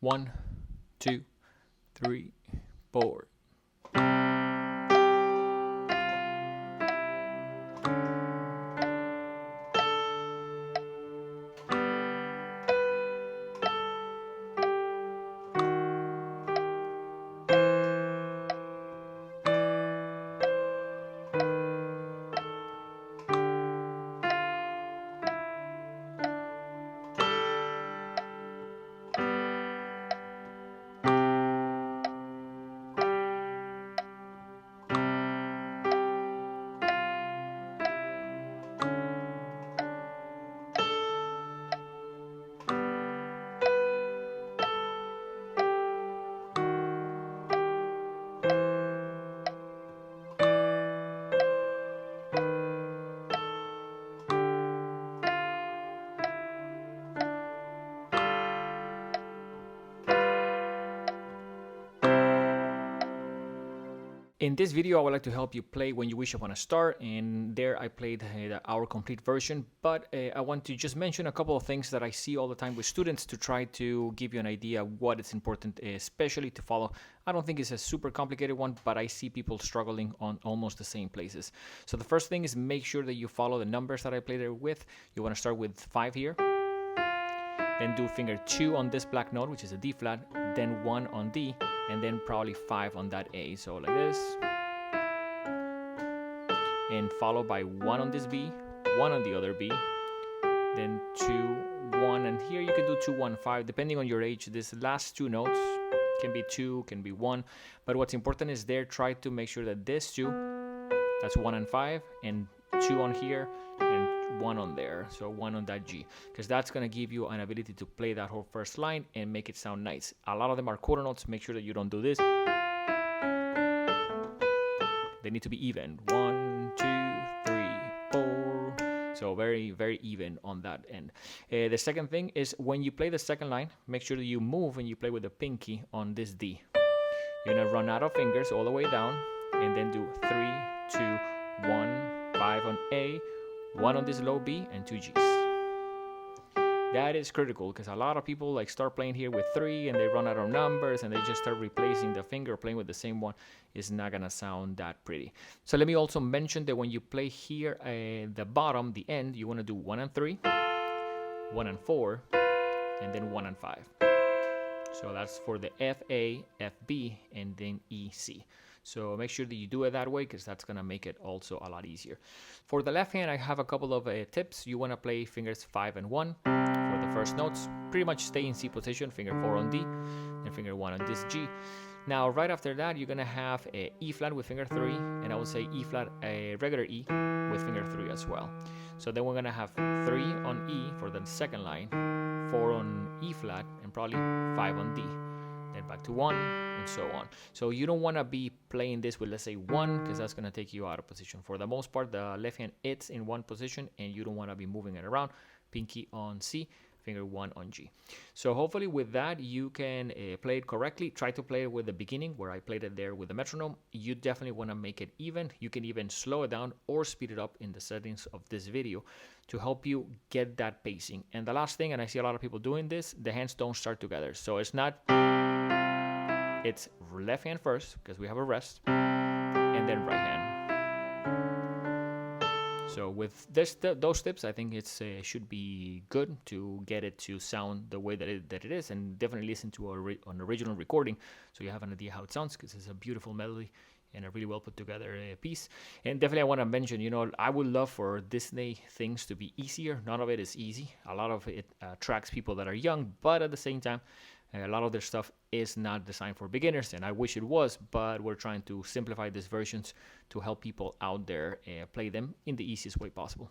1, 2, 3, 4. In this video, I would like to help you play When You Wish Upon a Star, and there I played our complete version, but I want to just mention a couple of things that I see all the time with students to try to give you an idea what is important, especially to follow. I don't think it's a super complicated one, but I see people struggling on almost the same places. So the first thing is make sure that you follow the numbers that I played there with. You want to start with 5 here, then do finger 2 on this black note, which is a D flat, then 1 on D, and then probably 5 on that A. So like this, and followed by 1 on this B, 1 on the other B, then 2, 1, and here you can do 2, 1, 5, depending on your age. These last 2 notes can be 2, can be 1, but what's important is there, try to make sure that this 2, that's 1 and 5, and 2 on here, and 1 on there, so 1 on that G, because that's going to give you an ability to play that whole first line and make it sound nice. A lot of them are quarter notes. Make sure that you don't do this. They need to be even. 1, 2, 3, 4. So very, very even on that end. The second thing is when you play the second line, make sure that you move and you play with the pinky on this D. You're going to run out of fingers all the way down, and then do 3, 2, 1, 5 on A, 1 on this low B, and 2 Gs. That is critical because a lot of people like start playing here with 3 and they run out of numbers and they just start replacing the finger, playing with the same one. It's not gonna sound that pretty. So let me also mention that when you play here the bottom, the end, you want to do 1 and 3, 1 and 4, and then 1 and 5. So that's for the F A, F B, and then E C. So make sure that you do it that way because that's going to make it also a lot easier. For the left hand, I have a couple of tips. You want to play fingers 5 and 1 for the first notes. Pretty much stay in C position, finger 4 on D, and finger 1 on this G. Now, right after that, you're going to have a E flat with finger 3, and I would say E flat, a regular E with finger 3 as well. So then we're going to have 3 on E for the second line, 4 on E flat, and probably 5 on D. Then back to 1, and so on. So you don't want to be playing this with, let's say, 1, because that's going to take you out of position. For the most part, the left hand, it's in one position, and you don't want to be moving it around. Pinky on C, finger 1 on G. So hopefully with that, you can play it correctly. Try to play it with the beginning, where I played it there with the metronome. You definitely want to make it even. You can even slow it down or speed it up in the settings of this video to help you get that pacing. And the last thing, and I see a lot of people doing this, the hands don't start together. So it's not... It's left hand first, because we have a rest, and then right hand. So with those tips, I think it's should be good to get it to sound the way that it is, and definitely listen to an original recording so you have an idea how it sounds, because it's a beautiful melody and a really well put together piece. And definitely I want to mention, I would love for Disney things to be easier. None of it is easy. A lot of it attracts people that are young, but at the same time, a lot of their stuff is not designed for beginners, and I wish it was, but we're trying to simplify these versions to help people out there play them in the easiest way possible.